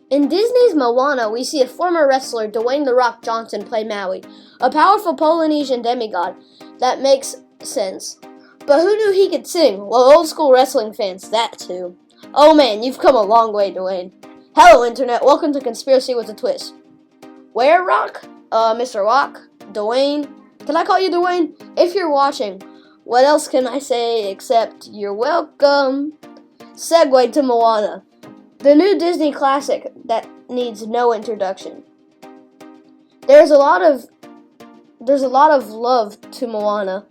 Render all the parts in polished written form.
In Disney's Moana, we see a former wrestler, Dwayne "The Rock" Johnson, play Maui, a powerful Polynesian demigod. That makes sense. But who knew he could sing? Well, old school wrestling fans, that too. Oh man, you've come a long way, Dwayne. Hello, Internet. Welcome to Conspiracy with a Twist. Where, Rock? Mr. Rock? Dwayne? Can I call you Dwayne? If you're watching, what else can I say except you're welcome? Segue to Moana, the new Disney classic that needs no introduction. There's a lot of love to Moana,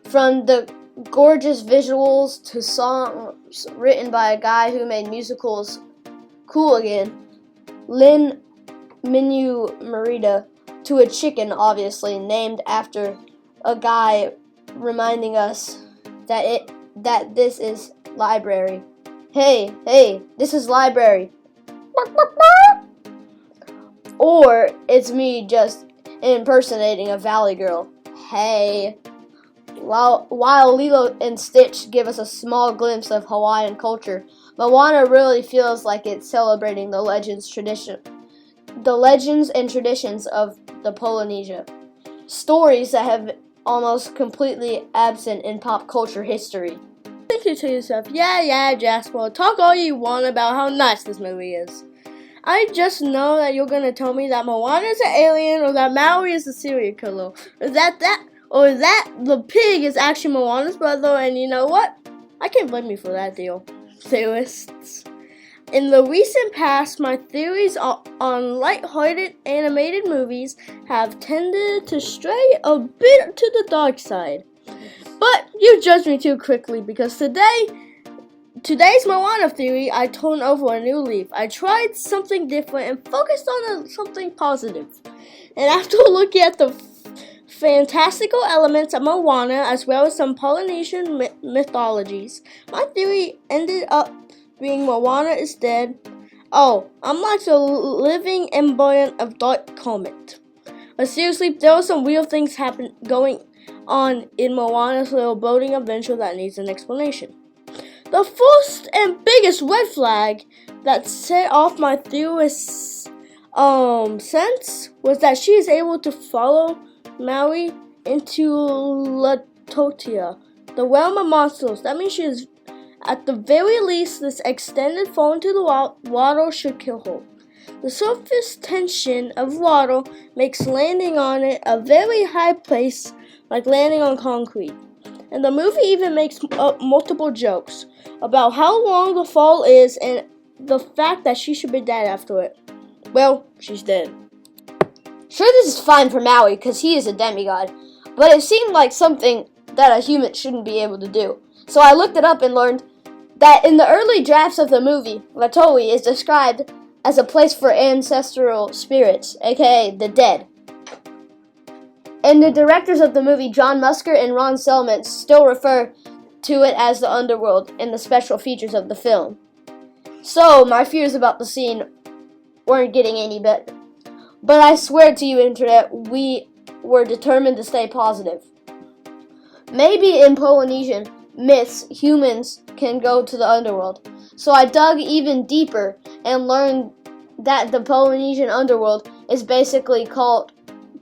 from the gorgeous visuals to songs written by a guy who made musicals cool again, Lin-Manuel Miranda, to a chicken, obviously named after a guy, reminding us that this is library. Hey, this is library. Or it's me just impersonating a Valley girl. Hey. While Lilo and Stitch give us a small glimpse of Hawaiian culture, Moana really feels like it's celebrating the legends and traditions of the Polynesia. Stories that have almost completely absent in pop culture history. Thinking to yourself, yeah, Jasper, talk all you want about how nice this movie is. I just know that you're gonna tell me that Moana is an alien, or that Maui is a serial killer, or that the pig is actually Moana's brother, and you know what? I can't blame you for that deal, theorists. In the recent past, my theories on light-hearted animated movies have tended to stray a bit to the dark side. But you judged me too quickly, because today's Moana theory, I turned over a new leaf. I tried something different and focused on something positive. And after looking at the fantastical elements of Moana, as well as some Polynesian mythologies, my theory ended up being Moana is dead. Oh, I'm like the living embodiment of Dark Comet. But seriously, there are some real things going on in Moana's little boating adventure that needs an explanation. The first and biggest red flag that set off my theorist's sense was that she is able to follow Maui into Latotia, the realm of monsters. That means she is, at the very least, this extended fall into the water should kill her. The surface tension of water makes landing on it a very high place, like landing on concrete. And the movie even makes multiple jokes about how long the fall is and the fact that she should be dead after it. Well, she's dead. Sure, this is fine for Maui because he is a demigod, but it seemed like something that a human shouldn't be able to do. So I looked it up and learned that in the early drafts of the movie, Latoi is described as a place for ancestral spirits, aka the dead. And the directors of the movie, John Musker and Ron Selman, still refer to it as the underworld in the special features of the film. So, my fears about the scene weren't getting any better. But I swear to you, Internet, we were determined to stay positive. Maybe in Polynesian myths, humans can go to the underworld. So I dug even deeper and learned that the Polynesian underworld is basically called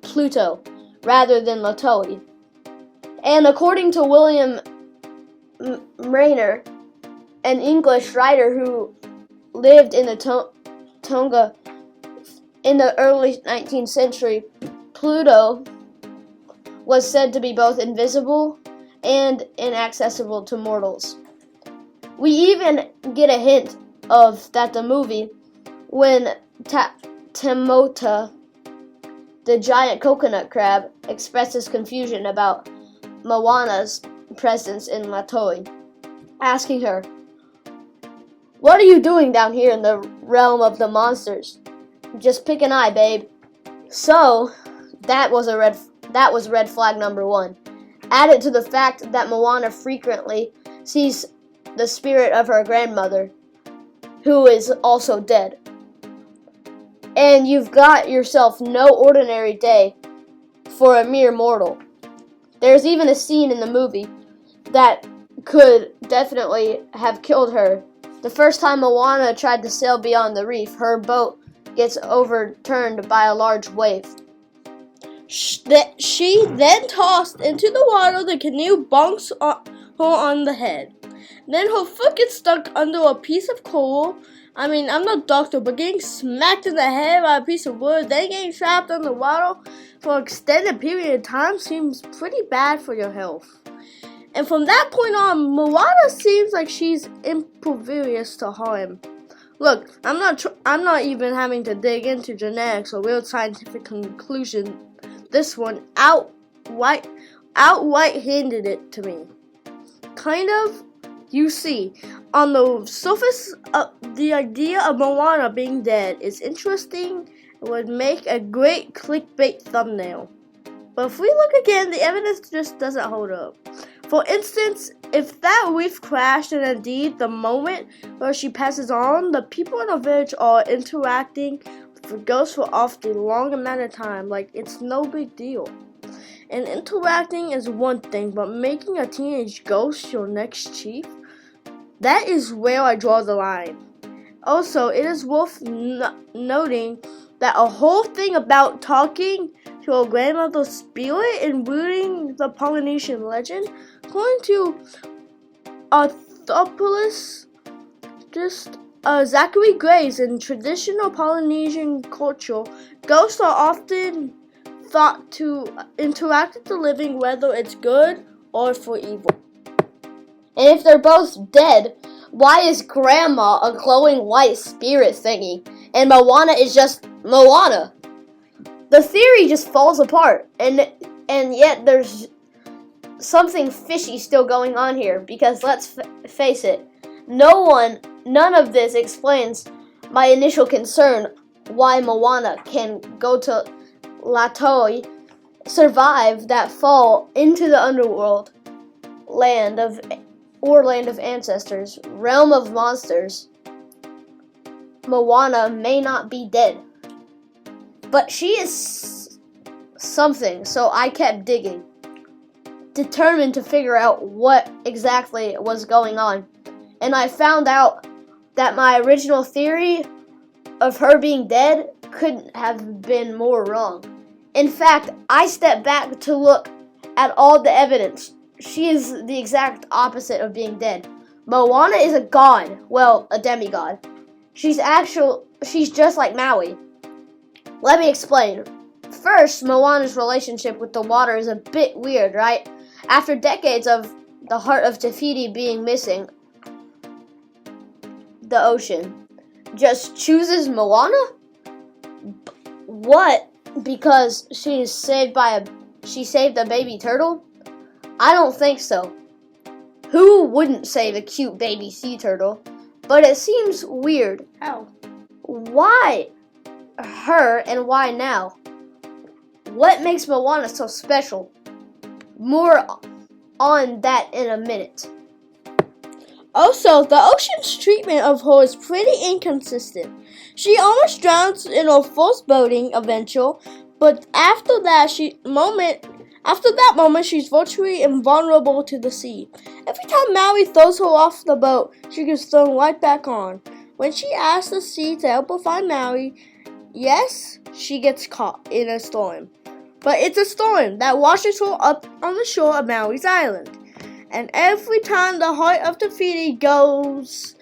Pluto, rather than Latoi. And according to William Rayner, an English writer who lived in the Tonga in the early 19th century, Pluto was said to be both invisible and inaccessible to mortals. We even get a hint of that the movie when Temota, the giant coconut crab, expresses confusion about Moana's presence in Latoi, asking her, "What are you doing down here in the realm of the monsters? Just pick an eye, babe." So, that was red flag number one. Added to the fact that Moana frequently sees the spirit of her grandmother, who is also dead. And you've got yourself no ordinary day for a mere mortal. There's even a scene in the movie that could definitely have killed her The first time Moana tried to sail beyond the reef, her boat gets overturned by a large wave. She then tossed into the water. The canoe bonks her on the head. Then her foot gets stuck under a piece of coal. I'm no doctor, but getting smacked in the head by a piece of wood, then getting trapped underwater for an extended period of time seems pretty bad for your health. And from that point on, Moana seems like she's impervious to harm. Look, I'm not even having to dig into genetics or real scientific conclusion. This one outright-handed it to me. Kind of. You see, on the surface, the idea of Moana being dead is interesting and would make a great clickbait thumbnail. But if we look again, the evidence just doesn't hold up. For instance, if that reef crashed and indeed the moment where she passes on, the people in the village are interacting with the ghost for often a long amount of time, like it's no big deal. And interacting is one thing, but making a teenage ghost your next chief? That is where I draw the line. Also, it is worth noting that a whole thing about talking to a grandmother's spirit and rooting the Polynesian legend, according to anthropologist Zachary Graves, in traditional Polynesian culture, ghosts are often thought to interact with the living, whether it's good or for evil. And if they're both dead, why is Grandma a glowing white spirit thingy, and Moana is just Moana? The theory just falls apart, and yet there's something fishy still going on here, because let's face it, none of this explains my initial concern why Moana can go to Latoi, survive that fall into the underworld, land of ancestors, realm of monsters. Moana may not be dead, but she is something, so I kept digging, determined to figure out what exactly was going on. And I found out that my original theory of her being dead couldn't have been more wrong. In fact, I stepped back to look at all the evidence. She is the exact opposite of being dead. Moana is a god, well, a demigod. She's just like Maui. Let me explain. First, Moana's relationship with the water is a bit weird, right? After decades of the heart of Te Fiti being missing, the ocean just chooses Moana? What? Because she saved a baby turtle? I don't think so. Who wouldn't save a cute baby sea turtle? But it seems weird. How? Why her and why now? What makes Moana so special? More on that in a minute. Also, the ocean's treatment of her is pretty inconsistent. She almost drowns in her first boating adventure, but after that moment, she's virtually invulnerable to the sea. Every time Maui throws her off the boat, she gets thrown right back on. When she asks the sea to help her find Maui, yes, she gets caught in a storm. But it's a storm that washes her up on the shore of Maui's island. And every time the heart of Te Fiti goes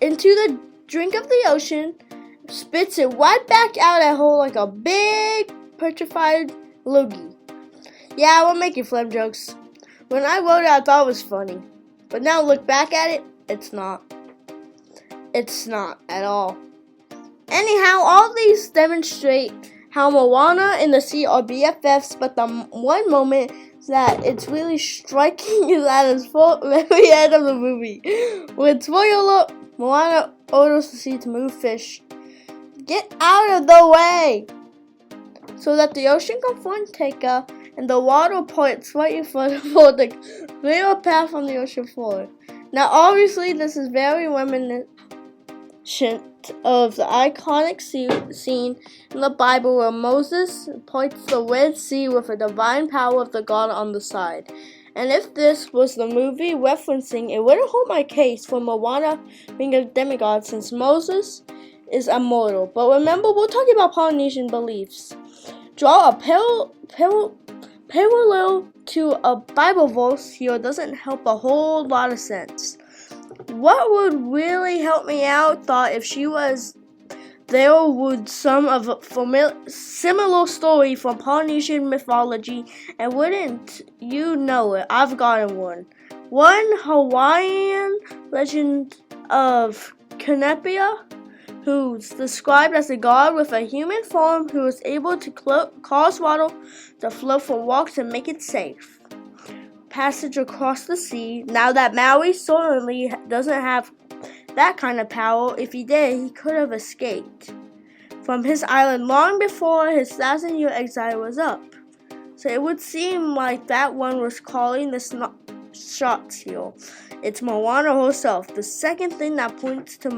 into the drink of the ocean, spits it right back out at her like a big petrified loogie. Yeah, we're making phlegm jokes. When I wrote it, I thought it was funny. But now look back at it, it's not. It's not at all. Anyhow, all these demonstrate how Moana and the sea are BFFs, but the one moment that it's really striking is at the very end of the movie. When spoiler, Moana orders the sea to move fish. Get out of the way! So that the ocean can find Taika, and the water points right in front of her to clear a path on the ocean floor. Now, obviously, this is very reminiscent of the iconic scene in the Bible where Moses points the Red Sea with the divine power of the God on the side. And if this was the movie referencing, it wouldn't hold my case for Moana being a demigod since Moses is immortal. But remember, we're talking about Polynesian beliefs. Draw a parallel to a Bible verse here doesn't help a whole lot of sense. What would really help me out thought if she was there would some of a similar story from Polynesian mythology, and wouldn't you know it, I've gotten one. One Hawaiian legend of Canepia, who's described as a god with a human form who is able to cause water to flow from rocks and make it safe. Passage across the sea. Now that Maui certainly doesn't have that kind of power. If he did, he could have escaped from his island long before his 1,000-year exile was up. So it would seem like that one was calling the shots here. It's Moana herself. The second thing that points to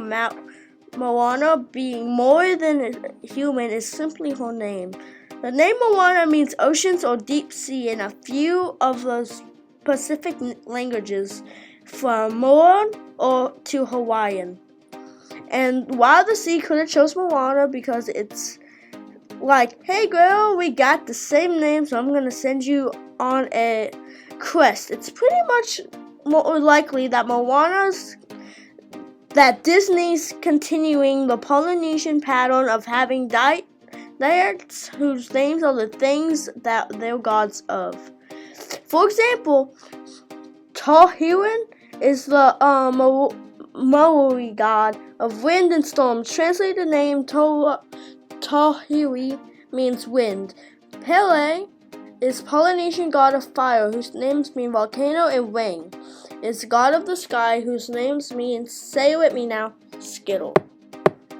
Moana being more than human is simply her name. The name Moana means oceans or deep sea in a few of those Pacific languages, from Moan or to Hawaiian. And while the sea could have chose Moana because it's like, hey girl, we got the same name, so I'm gonna send you on a quest. It's pretty much more likely that that Disney's continuing the Polynesian pattern of having deities whose names are the things that they're gods of. For example, Tahiwan is the Maori god of wind and storms. Translated name Tahiwi means wind. Pele is Polynesian god of fire, whose names mean volcano and rain. Is god of the sky, whose names mean, say it with me now, skittle.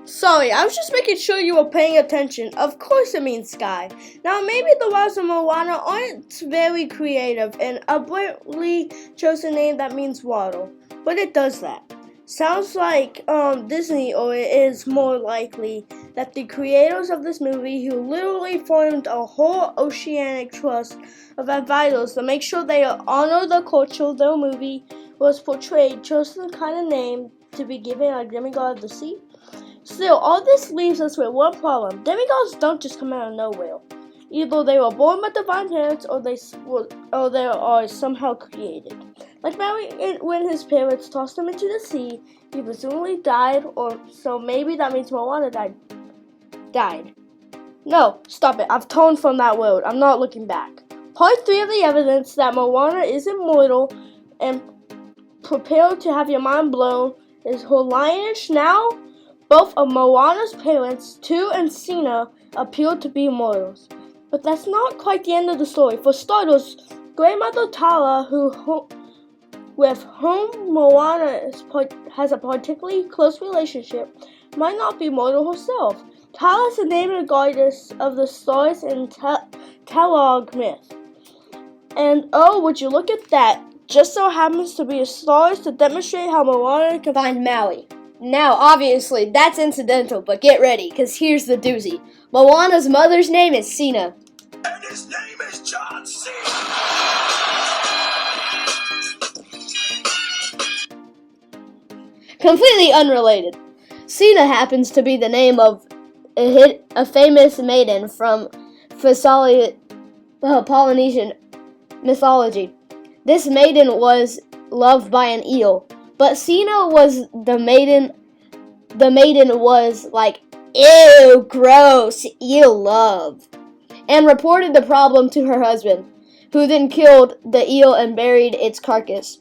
Sorry, I was just making sure you were paying attention. Of course it means sky. Now maybe the wives of Moana aren't very creative and abruptly chose a name that means water, but it does that. Sounds like Disney, or it is more likely that the creators of this movie, who literally formed a whole oceanic trust of advisors to make sure they honor the culture their movie was portrayed, chose some kind of name to be given a demigod of the sea. Still, all this leaves us with one problem. Demigods don't just come out of nowhere. Either they were born by divine parents, or they are somehow created. Like Maui, when his parents tossed him into the sea, he presumably died, or so maybe that means Moana died. No, stop it. I've toned from that word. I'm not looking back. Part 3 of the evidence that Moana is immortal and prepared to have your mind blown is her lineage. Now, both of Moana's parents, Tu and Sina, appear to be immortals. But that's not quite the end of the story. For starters, grandmother Tala, with whom Moana has a particularly close relationship, might not be mortal herself. Tala is the name of the goddess of the stars in Tagalog myth. And oh, would you look at that, just so happens to be a stars to demonstrate how Moana can find Maui. Now, obviously, that's incidental, but get ready, because here's the doozy. Moana's mother's name is Sina. And his name is John C. Completely unrelated. Sina happens to be the name of a famous maiden from Polynesian mythology. This maiden was loved by an eel. But Sina was the maiden was like, ew, gross, eel love, and reported the problem to her husband, who then killed the eel and buried its carcass.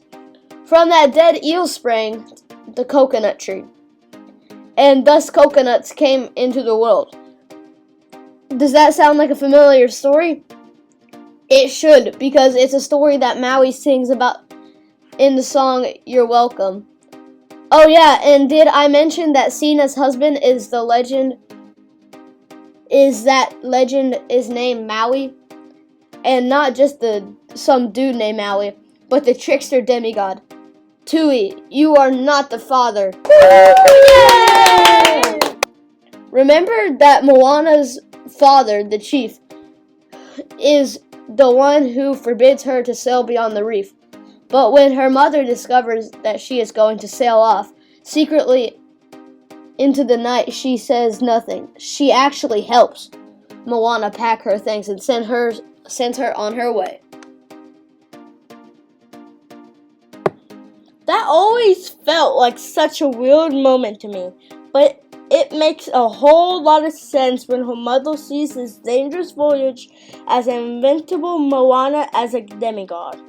From that dead eel sprang the coconut tree, and thus coconuts came into the world. Does that sound like a familiar story? It should, because it's a story that Maui sings about in the song You're Welcome. Oh yeah, and did I mention that Sina's husband is named Maui? And not just some dude named Maui, but the trickster demigod. Tui, you are not the father. Yay! Remember that Moana's father, the chief, is the one who forbids her to sail beyond the reef. But when her mother discovers that she is going to sail off secretly into the night, she says nothing. She actually helps Moana pack her things and sends her on her way. That always felt like such a weird moment to me, but it makes a whole lot of sense when her mother sees this dangerous voyage as an invincible Moana as a demigod,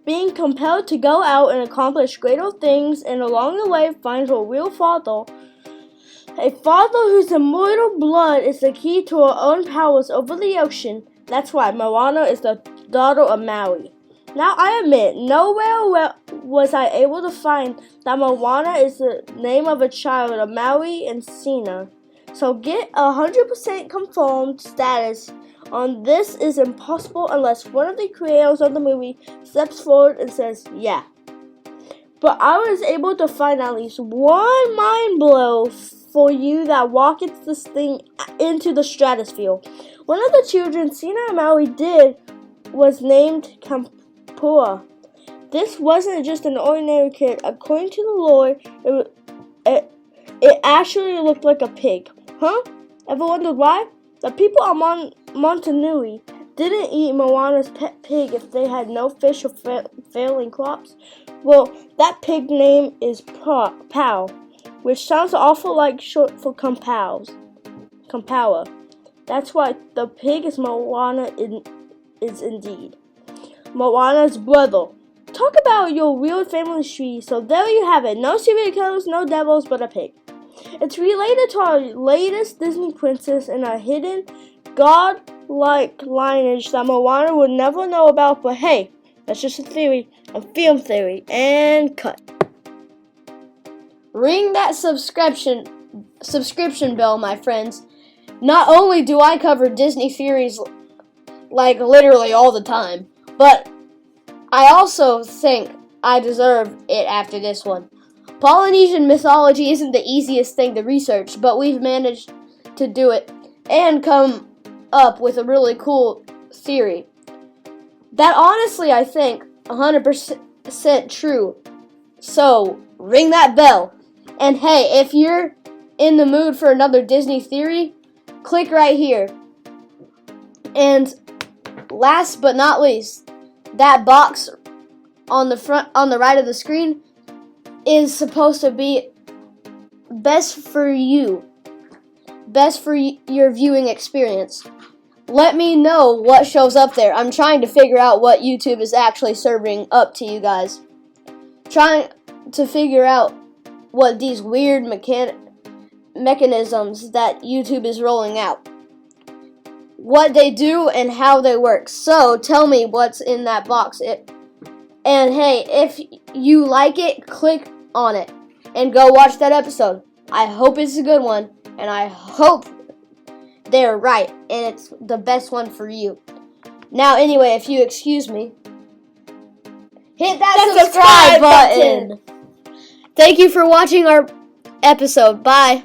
being compelled to go out and accomplish greater things, and along the way finds her real father, a father whose immortal blood is the key to her own powers over the ocean. That's why Moana is the daughter of Maui. Now I admit, nowhere was I able to find that Moana is the name of a child of Maui and Sina. So get 100% confirmed status on this is impossible unless one of the creators of the movie steps forward and says, yeah. But I was able to find at least one mind blow for you that rockets this thing into the stratosphere. One of the children Sina and Maui did was named Kampua. This wasn't just an ordinary kid. According to the lore, it actually looked like a pig. Huh? Ever wondered why? The people of Montanui didn't eat Moana's pet pig if they had no fish or failing crops. Well, that pig name is Pau, which sounds awful like short for Kampawa. That's why the pig is Moana is indeed. Moana's brother. Talk about your weird family tree. So there you have it. No serial killers, no devils, but a pig. It's related to our latest Disney princess and a hidden god-like lineage that Moana would never know about. But hey, that's just a theory, a film theory, and cut. Ring that subscription bell, my friends. Not only do I cover Disney theories like literally all the time, but I also think I deserve it after this one. Polynesian mythology isn't the easiest thing to research, but we've managed to do it and come up with a really cool theory that honestly I think 100% true. So ring that bell. And hey, if you're in the mood for another Disney theory, click right here. And last but not least, that box on the right of the screen is supposed to be best for your viewing experience. Let me know what shows up there. I'm trying to figure out what YouTube is actually serving up to you guys. Trying to figure out what these weird mechanisms that YouTube is rolling out, what they do and how they work. So tell me what's in that box. And hey, if you like it, click on it and go watch that episode. I hope it's a good one, and I hope they're right and it's the best one for you. Now anyway, if you excuse me, hit that subscribe button. Thank you for watching our episode. Bye.